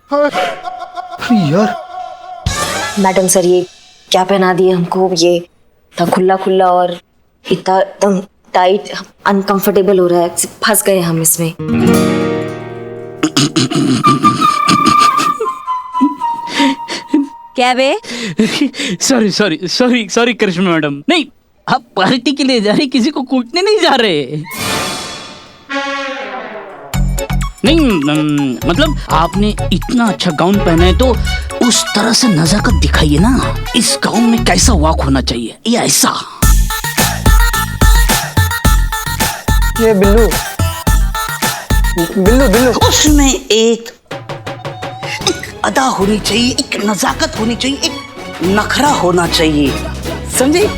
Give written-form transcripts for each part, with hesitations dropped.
अरे यार madam sir, ये क्या पहना दिए हमको? ये इतना खुला खुला और इतना एकदम टाइट, अनकंफर्टेबल हो रहा है, फंस गए हम इसमें। क्या बे? सॉरी सॉरी सॉरी सॉरी करिश्मा मैडम, नहीं आप पार्टी के लिए जा रहे, किसी को कूटने नहीं जा रहे। नहीं मतलब आपने इतना अच्छा गाउन पहना है तो उस तरह से नजाकत दिखाइए ना। इस गाउन में कैसा वॉक होना चाहिए, ये ऐसा। ये बिल्लू बिल्लू बिल्लू उसमें एक अदा होनी चाहिए, एक नजाकत होनी चाहिए, एक नखरा होना चाहिए, समझे?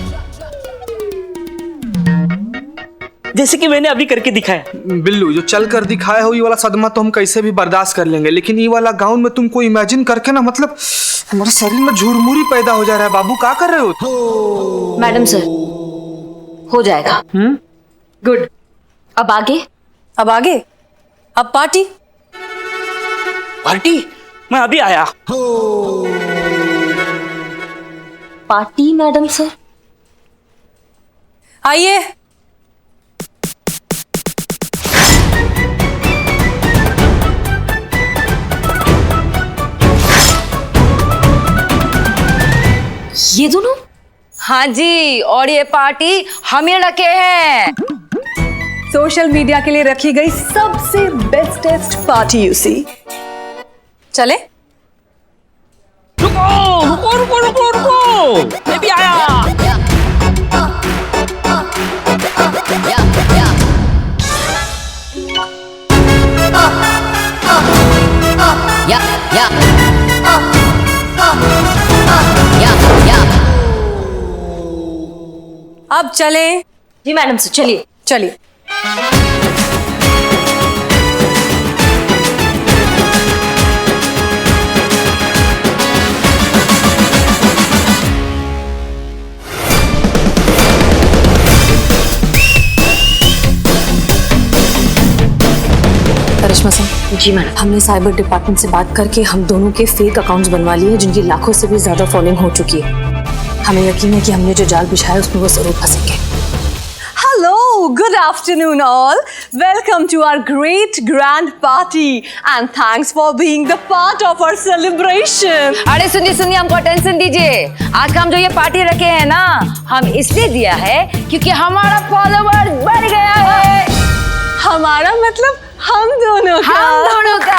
जैसे कि मैंने अभी करके दिखाया। बिल्लू, जो चल कर दिखाया हो ये वाला सदमा तो हम कैसे भी बर्दाश्त कर लेंगे, लेकिन ये वाला गाउन में तुमको इमेजिन करके ना, मतलब हमारे शरीर में झुरमुरी पैदा हो जा रहा है। बाबू क्या कर रहे हो? मैडम सर, हो जाएगा। गुड। अब आगे? अब आगे? अब पार्टी? पार्टी? मैं अभी आया। Party madam sir? आइए। ये दोनों? हाँ जी, और ये पार्टी हम ही रखे हैं। सोशल मीडिया के लिए रखी गई सबसे बेस्टेस्ट पार्टी यू सी। चले? रुको रुको रुको रुको रुको, मैं भी आया। अब चले? जी मैडम सर, चलिए चलिए। करिश्मा सिंह। जी मैडम। हमने साइबर डिपार्टमेंट से बात करके हम दोनों के फेक अकाउंट्स बनवा लिए, जिनकी लाखों से भी ज्यादा फॉलोइंग हो चुकी है। हमें यकीन है कि हमने जो जाल बिछाया उसमें वो जरूर फंसेंगे। Hello, good afternoon all. Welcome to our great grand party and thanks for being the part of our celebration. अरे सुनिए, हमको टेंशन दीजिए। आज का हम जो ये पार्टी रखे हैं ना, हम इसलिए दिया है क्योंकि हमारा फॉलोवर बढ़ गया है। हमारा मतलब हम दोनों का।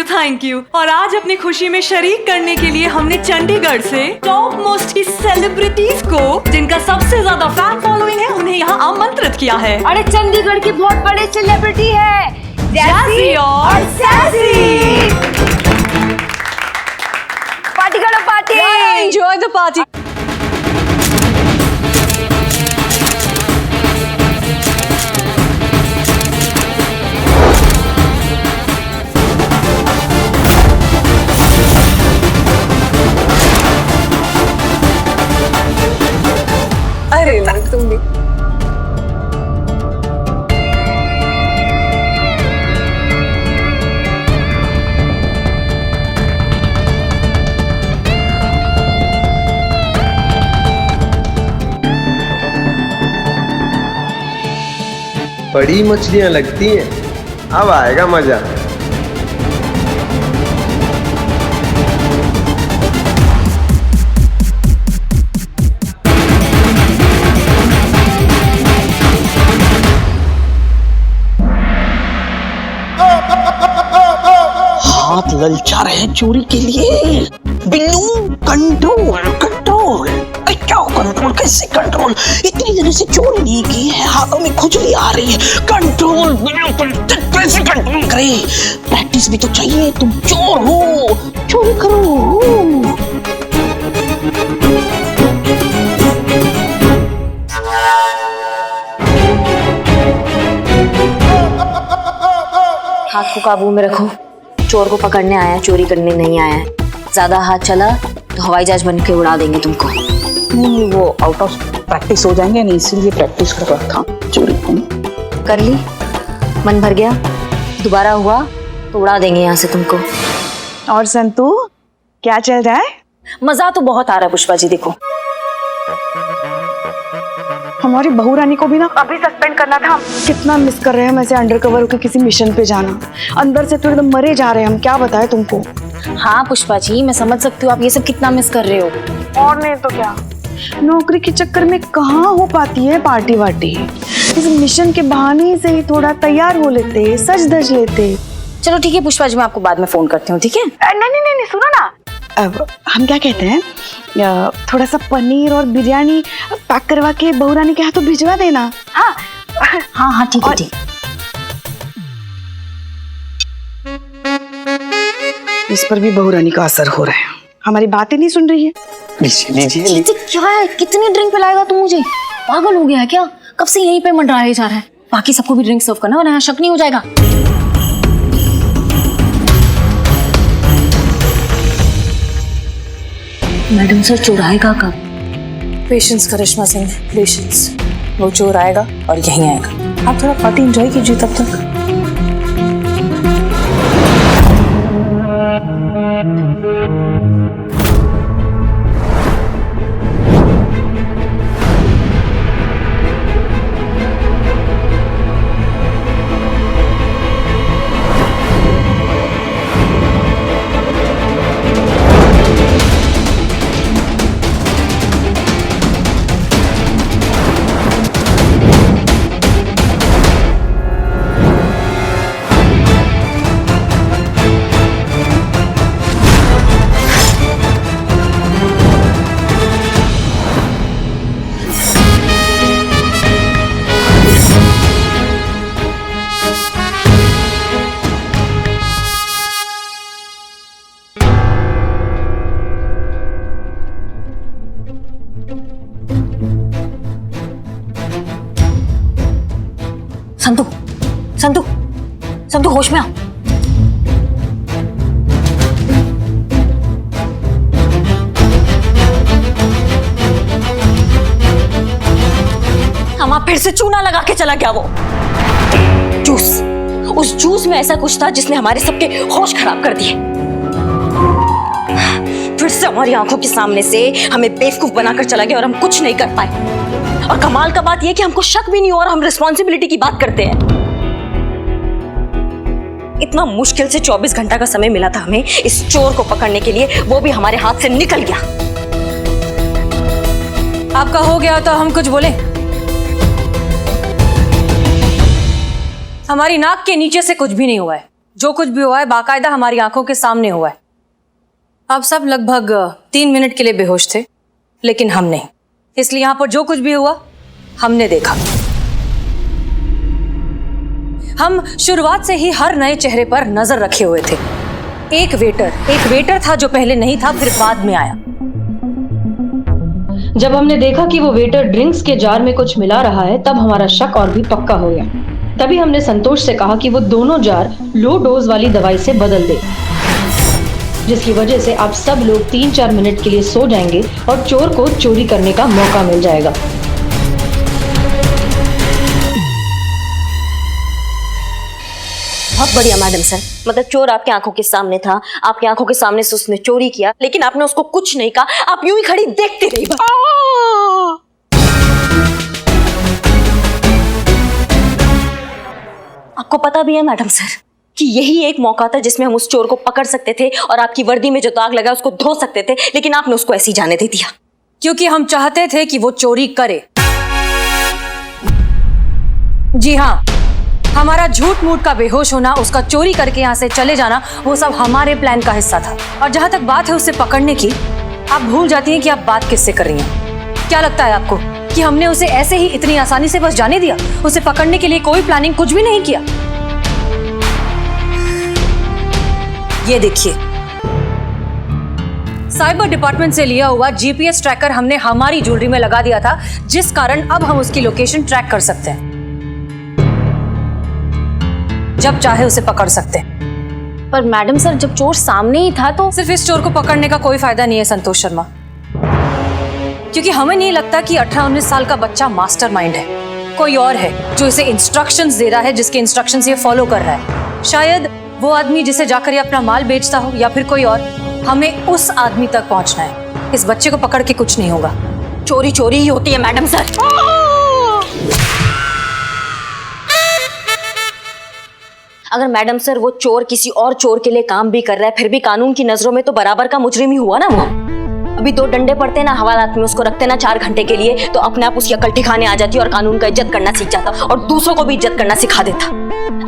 Thank you. और आज अपनी खुशी में शरीक करने के लिए हमने चंडीगढ़ से टॉप मोस्ट की सेलिब्रिटीज को, जिनका सबसे ज्यादा फैन फॉलोइंग है, उन्हें यहाँ आमंत्रित किया है। अरे चंडीगढ़ की बहुत बड़े सेलिब्रिटी है, जैसी और सैसी। पार्टी करो, पार्टी। Enjoy the party. अरे तुम भी। बड़ी मछलियां लगती हैं, अब आएगा मजा। हाथ ललचा रहे हैं चोरी के लिए। Billu, control control. क्या कंट्रोल? कैसे कंट्रोल? इतनी देर से चोरी नहीं की है, हाथों में खुजली आ रही है। कंट्रोल कैसे कंट्रोल करे? प्रैक्टिस भी तो चाहिए। तुम चोर हो, चोरी करो। हाथ को काबू में रखो। चोर को पकड़ने आया, चोरी करने नहीं आया। ज्यादा हाथ चला तो हवाई जहाज बन के उड़ा देंगे तुमको। नहीं, वो आउट ऑफ प्रैक्टिस हो जाएंगे, नहीं इसीलिए प्रैक्टिस कर रहा था चोरी को। कर ली? मन भर गया? दोबारा हुआ तो उड़ा देंगे यहाँ से तुमको। और संतू क्या चल रहा है? मजा तो बहुत आ रहा है पुष्पा जी। देखो हमारी बहू रानी को भी ना अभी सस्पेंड करना था। कितना मिस कर रहे हैं हम ऐसे अंडरकवर होकर किसी मिशन पे जाना। अंदर से तो एकदम मरे जा रहे हैं हम, क्या बताएं तुमको। हाँ पुष्पा जी, मैं समझ सकती हूँ आप ये सब कितना मिस कर रहे हो। और नहीं तो क्या, नौकरी के चक्कर में कहाँ हो पाती है पार्टी वार्टी। इस मिशन के बहाने से ही थोड़ा तैयार हो लेते, सज धज लेते। चलो ठीक है पुष्पा जी, मैं आपको बाद में फोन करती हूँ, ठीक है? नहीं सुनो ना, अब हम क्या कहते हैं, थोड़ा सा पनीर और बिरयानी पैक करवा के बहू रानी के हाथों भिजवा देना। हाँ हाँ हाँ ठीक है ठीक। इस पर भी बहू रानी का असर हो रहा है, हमारी बातें नहीं सुन रही है। लीजिए क्या है, कितनी ड्रिंक पिलाएगा तू मुझे? पागल हो गया है क्या? कब से यहीं पे मंडराया जा रहा है। बाकी सबको भी ड्रिंक सर्व करना वरना यहाँ शक नहीं हो जाएगा। मैडम सर चोर आएगा कब? पेशेंस करिश्मा सिंह, पेशेंस। वो चोर आएगा और यहीं आएगा। आप थोड़ा पार्टी एंजॉय कीजिए तब तक। संतू संतू संतू होश में आ। हमा फिर से चूना लगा के चला गया वो जूस। उस जूस में ऐसा कुछ था जिसने हमारे सबके होश खराब कर दिए। फिर से हमारी आंखों के सामने से हमें बेवकूफ बनाकर चला गया और हम कुछ नहीं कर पाए। और कमाल का बात यह कि हमको शक भी नहीं हुआ और हम रिस्पॉन्सिबिलिटी की बात करते हैं। इतना मुश्किल से 24 घंटा का समय मिला था हमें इस चोर को पकड़ने के लिए, वो भी हमारे हाथ से निकल गया। आपका हो गया तो हम कुछ बोले? हमारी नाक के नीचे से कुछ भी नहीं हुआ है। जो कुछ भी हुआ है बाकायदा हमारी आंखों के सामने हुआ है। आप सब लगभग 3 मिनट के लिए बेहोश थे, लेकिन हम नहीं। इसलिए यहां पर जो कुछ भी हुआ हमने देखा। हम शुरुआत से ही हर नए चेहरे पर नजर रखे हुए थे। एक वेटर था जो पहले नहीं था, फिर बाद में आया। जब हमने देखा कि वो वेटर ड्रिंक्स के जार में कुछ मिला रहा है, तब हमारा शक और भी पक्का हो गया। तभी हमने संतोष से कहा कि वो दोनों जार लो डोज वाली दवाई से बदल दे, जिसकी वजह से आप सब लोग 3-4 मिनट के लिए सो जाएंगे और चोर को चोरी करने का मौका मिल जाएगा। बहुत बढ़िया मैडम सर। मतलब चोर आपके आंखों के सामने था, आपकी आंखों के सामने से उसने चोरी किया, लेकिन आपने उसको कुछ नहीं कहा। आप यूं ही खड़ी देखते रही। आपको पता भी है मैडम सर कि यही एक मौका था जिसमें हम उस चोर को पकड़ सकते थे और आपकी वर्दी में जो दाग लगा उसको धो सकते थे, लेकिन आपने उसको ऐसे ही जाने दे दिया। क्योंकि हम चाहते थे कि वो चोरी करे। जी हाँ, हमारा झूठ मूठ का बेहोश होना, उसका चोरी करके यहाँ से चले जाना, वो सब हमारे प्लान का हिस्सा था। और जहां तक बात है उसे पकड़ने की, आप भूल जाती हैं कि आप बात किससे कर रही हैं। क्या लगता है आपको कि हमने उसे ऐसे ही इतनी आसानी से बस जाने दिया? उसे पकड़ने के लिए कोई प्लानिंग कुछ भी नहीं किया। ये देखिए, साइबर डिपार्टमेंट से लिया हुआ जीपीएस ट्रैकर हमने हमारी ज्वेलरी में लगा दिया था, जिस कारण अब हम उसकी लोकेशन ट्रैक कर सकते हैं। जब चाहे उसे पकड़ सकते हैं। पर मैडम सर, जब चोर सामने ही था तो सिर्फ इस चोर को पकड़ने का कोई फायदा नहीं है संतोष शर्मा, क्योंकि हमें नहीं लगता कि 18-19 साल का बच्चा मास्टरमाइंड है। कोई और है जो इसे इंस्ट्रक्शंस दे रहा है, जिसके इंस्ट्रक्शंस ये फॉलो कर रहा है। शायद वो आदमी जिसे जाकर ये अपना माल बेचता हो या फिर कोई और। हमें उस आदमी तक पहुंचना है। इस बच्चे को पकड़ के कुछ नहीं होगा। चोरी चोरी ही होती है मैडम सर। अगर मैडम सर वो चोर किसी और चोर के लिए काम भी कर रहा है, फिर भी कानून की नजरों में तो बराबर का मुजरिम ही हुआ ना वो। अभी 2 डंडे पड़ते ना हवालात में, उसको रखते ना 4 घंटे के लिए, तो अपने आप उसकी अकल ठिकाने आ जाती और कानून का इज्जत करना सीख जाता और दूसरों को भी इज्जत करना सिखा देता।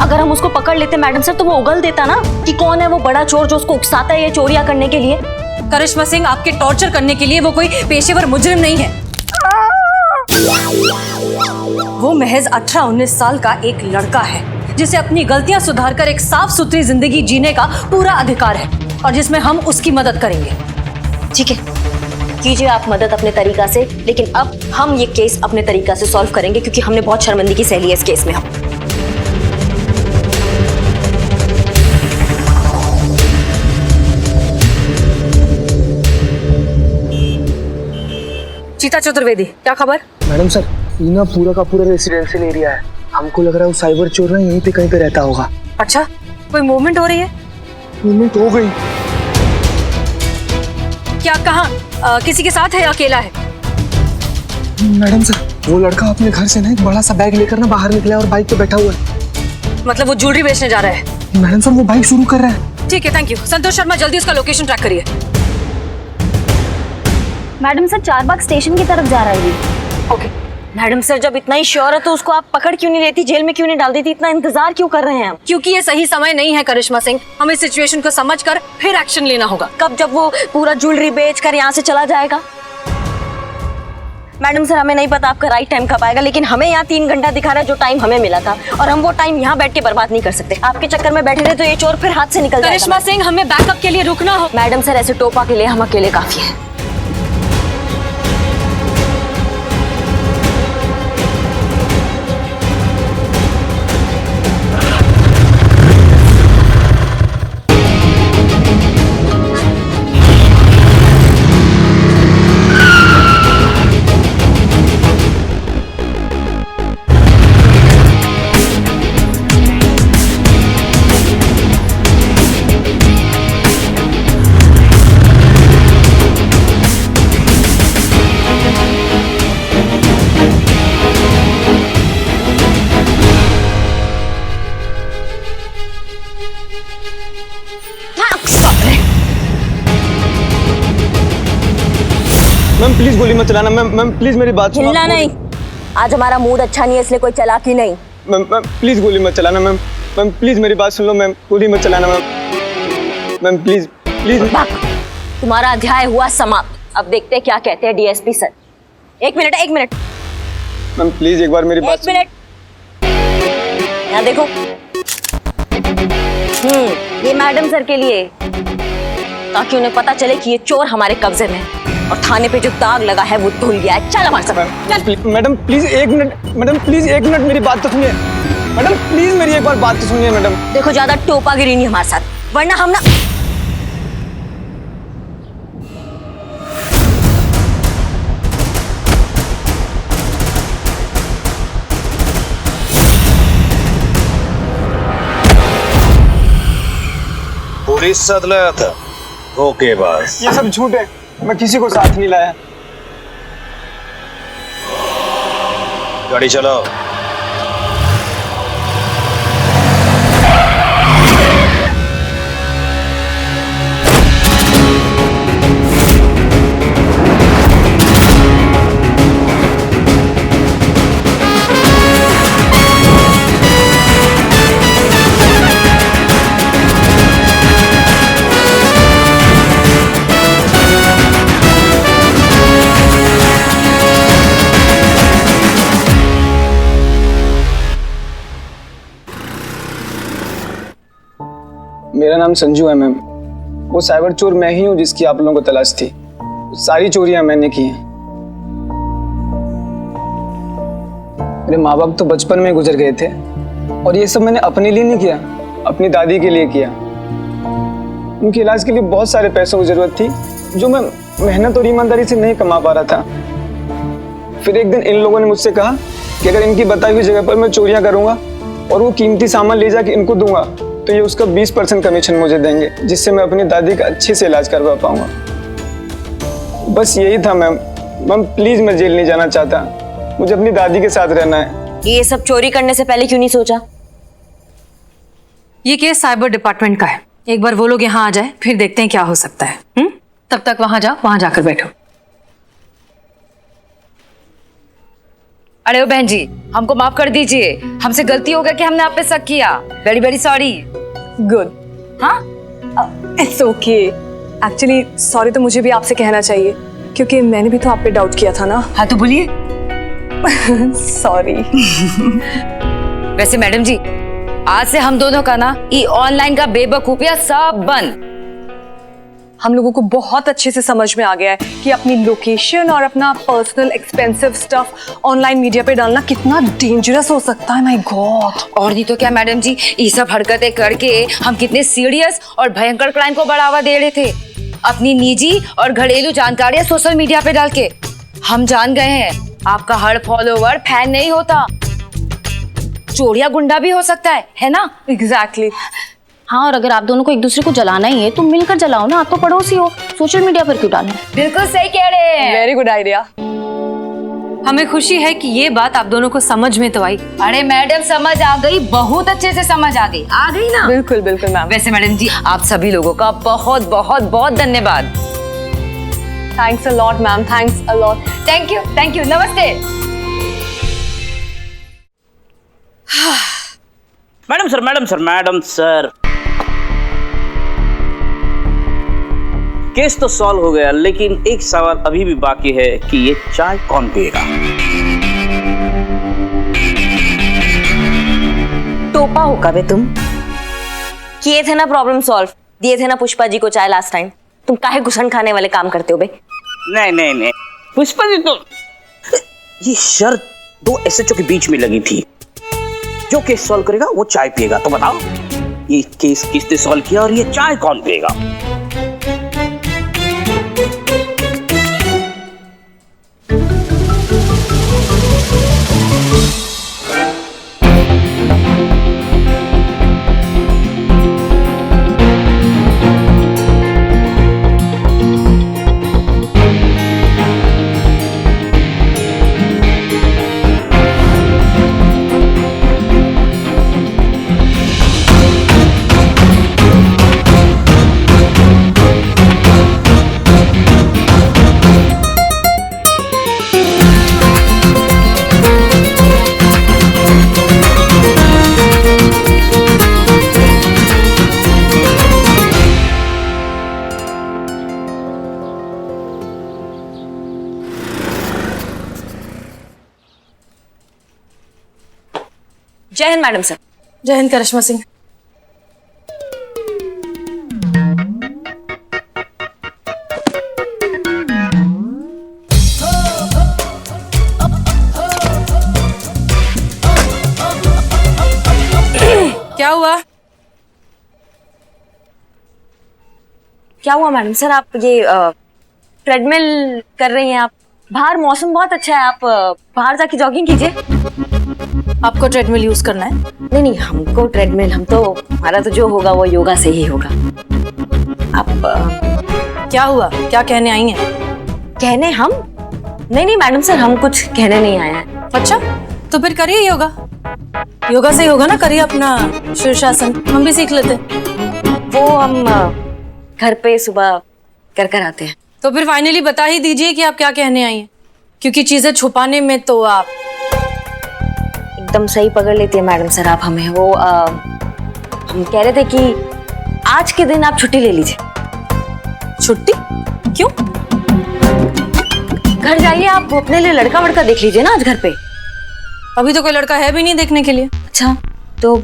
अगर हम उसको पकड़ लेते मैडम सर तो वो उगल देता ना कि कौन है वो बड़ा चोर जो उसको उकसाता है ये चोरियां करने के लिए। करिश्मा सिंह, आपके टॉर्चर करने के लिए वो कोई पेशेवर मुजरिम नहीं है। वो महज 18-19 साल का एक लड़का है जिसे अपनी गलतियां सुधारकर एक साफ सुथरी जिंदगी जीने का पूरा अधिकार है और जिसमें हम उसकी मदद करेंगे। ठीक है, कीजिए आप मदद अपने तरीका से, लेकिन अब हम ये केस अपने तरीका से सॉल्व करेंगे क्योंकि हमने बहुत शर्मिंदगी सह ली है इस केस में। हम चीता चतुर्वेदी, क्या खबर? मैडम सर, ये ना पूरा का पूरा रेसिडेंशियल एरिया है। हमको लग रहा है वो साइबर चोर ना यहीं पे कहीं पे रहता होगा। अच्छा, कोई मूवमेंट हो रही है? मूवमेंट हो गई। क्या कहाँ? किसी के साथ है या अकेला है? मैडम सर, वो लड़का अपने घर से ना एक बड़ा सा बैग लेकर ना बाहर निकला है और बाइक पे बैठा हुआ है। मतलब वो ज्वेलरी बेचने जा रहा है? मैडम सर, वो बाइक शुरू कर रहा है। ठीक है, थैंक यू। संतोष शर्मा, जल्दी उसका लोकेशन ट्रैक करिए। मैडम सर चारबाग स्टेशन की तरफ जा रहा है ये। ओके। मैडम सर, जब इतना ही श्योर है तो उसको आप पकड़ क्यों नहीं लेती, जेल में क्यों नहीं डाल देती, इतना इंतजार क्यों कर रहे हैं हम? क्योंकि ये सही समय नहीं है करिश्मा सिंह। हमें सिचुएशन को समझकर फिर एक्शन लेना होगा। कब? जब वो पूरा ज्वेलरी बेच कर यहाँ से चला जाएगा। मैडम सर, हमें नहीं पता आपका राइट टाइम कब आएगा, लेकिन हमें यहाँ 3 घंटा दिखा रहा है जो टाइम हमें मिला था, और हम वो टाइम यहाँ बैठ के बर्बाद नहीं कर सकते। आपके चक्कर में बैठे रहे तो ये चोर फिर हाथ से निकल जाएगा। करिश्मा सिंह, हमें बैकअप के लिए रुकना हो। मैडम सर, ऐसे टोपा के लिए हम अकेले काफी है। मैम प्लीज गोली मत चलाना। मैम प्लीज मेरी बात सुनो। हिलना नहीं, आज हमारा मूड अच्छा नहीं है इसलिए कोई चालाकी नहीं। मैम प्लीज गोली मत चलाना। मैम प्लीज मेरी बात सुन लो। मैम गोली मत चलाना। Ma'am please please. तुम्हारा अध्याय हुआ समाप्त। अब देखते हैं क्या कहते हैं डीएसपी सर। एक मिनट। मैम प्लीज एक बार मेरी बात। 1 मिनट, यहाँ देखो। ये मैडम सर के लिए, ताकि उन्हें पता चले कि ये चोर हमारे कब्जे में है और थाने पे जो दाग लगा है वो धुल गया है। चल हमारे साथ। Madam please 1 minute. Madam please 1 minute मेरी बात तो सुनिए। मैडम प्लीज मेरी एक बार बात तो सुनिए। मैडम देखो, ज्यादा टोपागिरी नहीं हमारे साथ, वरना हम ना। पुलिस साथ लाया था धोखेबाज। ये सब झूठ है, मैं किसी को साथ नहीं लाया। गाड़ी चलाओ। मेरा नाम संजू है मैम। वो साइबर चोर मैं ही हूँ जिसकी आप लोगों को तलाश थी। सारी चोरियां मैंने की हैं। मेरे माँ बाप तो बचपन में गुजर गए थे और ये सब मैंने अपने लिए नहीं किया, अपनी दादी के लिए किया। उनके इलाज के लिए बहुत सारे पैसों की जरूरत थी जो मैं मेहनत और ईमानदारी से नहीं कमा पा रहा था। फिर एक दिन इन लोगों ने मुझसे कहा कि अगर इनकी बताई हुई जगह पर मैं चोरियां करूंगा और वो कीमती सामान ले जाके इनको दूंगा तो ये उसका 20% कमीशन मुझे देंगे, जिससे मैं अपनी दादी का अच्छे से इलाज करवा पाऊंगा। बस यही था मैम। मैम प्लीज, मैं जेल नहीं जाना चाहता, मुझे अपनी दादी के साथ रहना है। ये सब चोरी करने से पहले क्यों नहीं सोचा? ये केस साइबर डिपार्टमेंट का है, एक बार वो लोग यहाँ आ जाए फिर देखते हैं क्या हो सकता है। तब तक वहां जाओ, वहां जाकर बैठो। अरे ओ बहन जी, हमको माफ कर दीजिए, हमसे गलती हो गया कि हमने आप पे शक किया। Very very sorry. गुड। हाँ, इट्स ओके। एक्चुअली सॉरी तो मुझे भी आपसे कहना चाहिए, क्योंकि मैंने भी तो आप पे डाउट किया था ना। हाँ तो बोलिए। सॉरी। वैसे मैडम जी, आज से हम दोनों का ना ये ऑनलाइन का बेवकूफिया सब बंद। हम लोगों को बहुत अच्छे से समझ में आ गया है कि अपनी लोकेशन और अपना personal expensive stuff online media पे डालना कितना डेंजरस हो सकता है। My God. और नहीं तो क्या मैडम जी, ये सब हरकतें करके हम कितने सीरियस और भयंकर क्राइम को बढ़ावा दे रहे थे, अपनी निजी और घरेलू जानकारियां सोशल मीडिया पे डाल के। हम जान गए हैं आपका हर फॉलोवर फैन नहीं होता, चोरिया गुंडा भी हो सकता है ना? एग्जैक्टली। हाँ, और अगर आप दोनों को एक दूसरे को जलाना ही है तो मिलकर जलाओ ना, आप तो पड़ोसी हो, सोशल मीडिया पर क्यों डालना? बिल्कुल सही कह रहे हैं। Very good idea. हमें खुशी है कि ये बात आप दोनों को समझ में तो आई। अरे मैडम समझ आ गई, बहुत अच्छे से समझ आ गई ना? बिल्कुल बिल्कुल मैम। वैसे मैडम जी, आप सभी लोगों का बहुत बहुत बहुत धन्यवाद। Thanks a lot ma'am, thanks a lot. Thank you, नमस्ते। मैडम सर केस तो सॉल्व हो गया, लेकिन एक सवाल अभी भी बाकी है कि ये चाय कौन पिएगा? टोपा हो कबे तुम? किए थे ना प्रॉब्लम सॉल्व, दिए थे ना पुष्पा जी को चाय लास्ट टाइम। तुम काहे घुसन खाने वाले काम करते हो बे? नहीं, पुष्पा जी तो ये शर्त 2 SHO के बीच में लगी थी, जो केस सॉल्व करेगा वो चाय पिएगा। तो बताओ, ये केस किसने सॉल्व किया और ये चाय कौन पिएगा? जय हिंद मैडम सर। जय हिंद करिश्मा सिंह। क्या हुआ? क्या हुआ मैडम सर? आप ये ट्रेडमिल कर रही हैं? आप बाहर मौसम बहुत अच्छा है, आप बाहर जाके जॉगिंग कीजिए। आपको ट्रेडमिल यूज करना है? नहीं, हमको ट्रेडमिल, हमारा तो जो होगा वो योगा से ही होगा। आप क्या हुआ? क्या कहने आई हैं? कहने हम? नहीं मैडम सर, हम कुछ कहने नहीं आए हैं। अच्छा, तो फिर करिए योगा। योगा से ही होगा ना, करिए अपना शीर्षासन, हम भी सीख लेते। वो हम घर पे सुबह कर आते हैं। तो फिर फाइनली बता ही दीजिए कि आप क्या कहने आई हैं, क्योंकि चीजें छुपाने में तो आप एकदम सही पकड़ लेती है मैडम सर आप हमें। वो हम कह रहे थे कि आज के दिन आप छुट्टी ले लीजिए। छुट्टी? क्यों? घर जाइए, आप अपने लिए लड़का वड़का देख लीजिए ना आज घर पे। अभी तो कोई लड़का है भी नहीं देखने के लिए। अच्छा, तो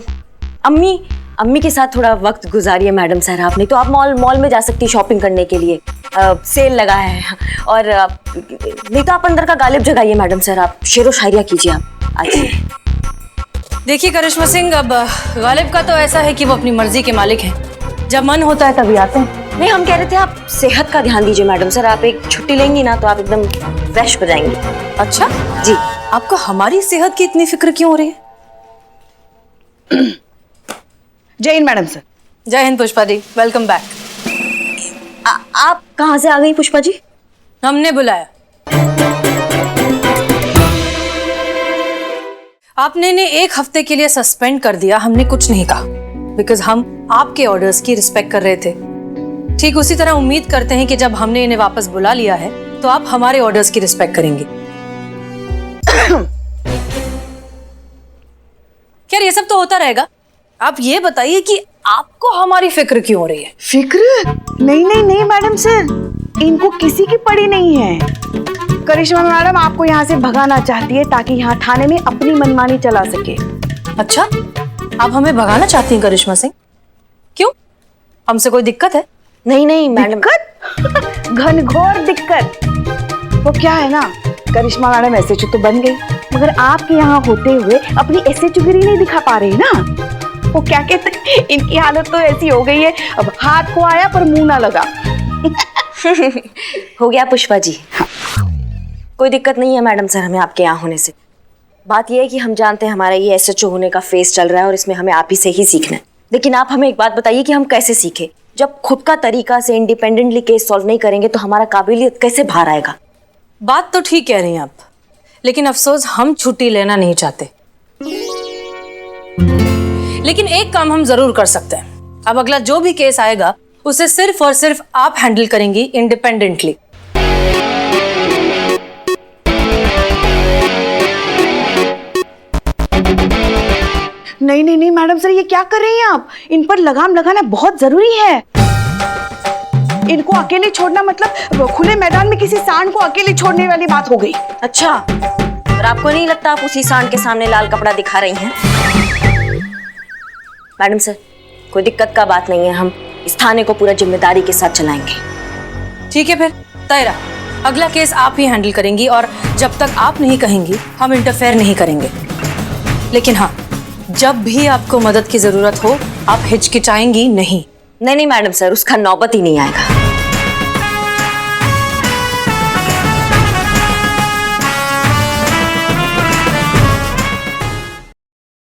अम्मी के साथ थोड़ा वक्त गुजारिए मैडम सर आपने। तो आप मॉल में जा सकती शॉपिंग करने के लिए, सेल लगा है। और नहीं तो आप अंदर का गालिब जगाइए मैडम सर, आप शेरो शायरिया कीजिए आप आज। देखिए करिश्मा सिंह, अब गालिब का तो ऐसा है कि वो अपनी मर्जी के मालिक हैं, जब मन होता है तभी आते हैं। नहीं, हम कह रहे थे आप सेहत का ध्यान दीजिए मैडम सर, आप एक छुट्टी लेंगी ना तो आप एकदम फ्रेश हो जाएंगी। अच्छा जी। आपको हमारी सेहत की इतनी फिक्र क्यों हो रही है? जय हिंद मैडम सर। जय हिंद पुष्पा जी, वेलकम बैक। आप कहाँ से आ गई पुष्पा जी? हमने बुलाया। आपने इन्हें 1 हफ्ते के लिए सस्पेंड कर दिया, हमने कुछ नहीं कहा, बिकॉज हम आपके ऑर्डर्स की रिस्पेक्ट कर रहे थे। ठीक उसी तरह उम्मीद करते हैं कि जब हमने इन्हें वापस बुला लिया है तो आप हमारे ऑर्डर्स की रिस्पेक्ट करेंगे। खैर ये सब तो होता रहेगा, आप ये बताइए कि आपको हमारी फिक्र क्यों हो रही है? फिक्र? नहीं मैडम सर, इनको किसी की पड़ी नहीं है। करिश्मा मैडम आपको यहाँ से भगाना चाहती है ताकि यहाँ थाने में अपनी मनमानी चला सके। अच्छा, आप हमें भगाना चाहती हैं करिश्मा सिंह? क्यों, हमसे कोई दिक्कत है? नहीं मैडम। दिक्कत? घनघोर दिक्कत। वो क्या है ना, करिश्मा मैडम एसएचओ तो बन गई, मगर आपके यहाँ होते हुए अपनी एसएचओ गिरी नहीं दिखा पा रही ना। वो क्या कहते हैं, इनकी हालत तो ऐसी हो गई है, अब हाथ को आया पर मुंह ना लगा। हो गया पुष्पा जी। कोई दिक्कत नहीं है मैडम सर हमें आपके यहाँ होने से। बात यह है कि हम जानते हैं हमारा ये एसएचओ होने का फेस चल रहा है और इसमें हमें आप ही से ही सीखना है, लेकिन आप हमें एक बात बताइए कि हम कैसे सीखें? जब खुद का तरीका से इंडिपेंडेंटली केस सॉल्व नहीं करेंगे तो हमारा काबिलियत कैसे बाहर आएगा? बात तो ठीक कह रही हैं आप, लेकिन अफसोस हम छुट्टी लेना नहीं चाहते। लेकिन एक काम हम जरूर कर सकते हैं, अब अगला जो भी केस आएगा उसे सिर्फ और सिर्फ आप हैंडल करेंगी इंडिपेंडेंटली। नहीं मैडम सर, ये क्या कर रही हैं आप? इन पर लगाम लगाना बहुत जरूरी है। इनको अकेले छोड़ना मतलब खुले मैदान में किसी सांड को अकेले छोड़ने वाली बात हो गई। अच्छा, और आपको नहीं लगता आप उसी सांड के सामने लाल कपड़ा दिखा रही हैं? मैडम सर, कोई दिक्कत का बात नहीं है, हम इस थाने को पूरा जिम्मेदारी के साथ चलाएंगे। ठीक है फिर तय रहा, अगला केस आप ही हैंडल करेंगी और जब तक आप नहीं कहेंगी हम इंटरफेयर नहीं करेंगे। लेकिन हाँ, जब भी आपको मदद की जरूरत हो आप हिचकिचाएंगी नहीं। नहीं मैडम सर, उसका नौबत ही नहीं आएगा।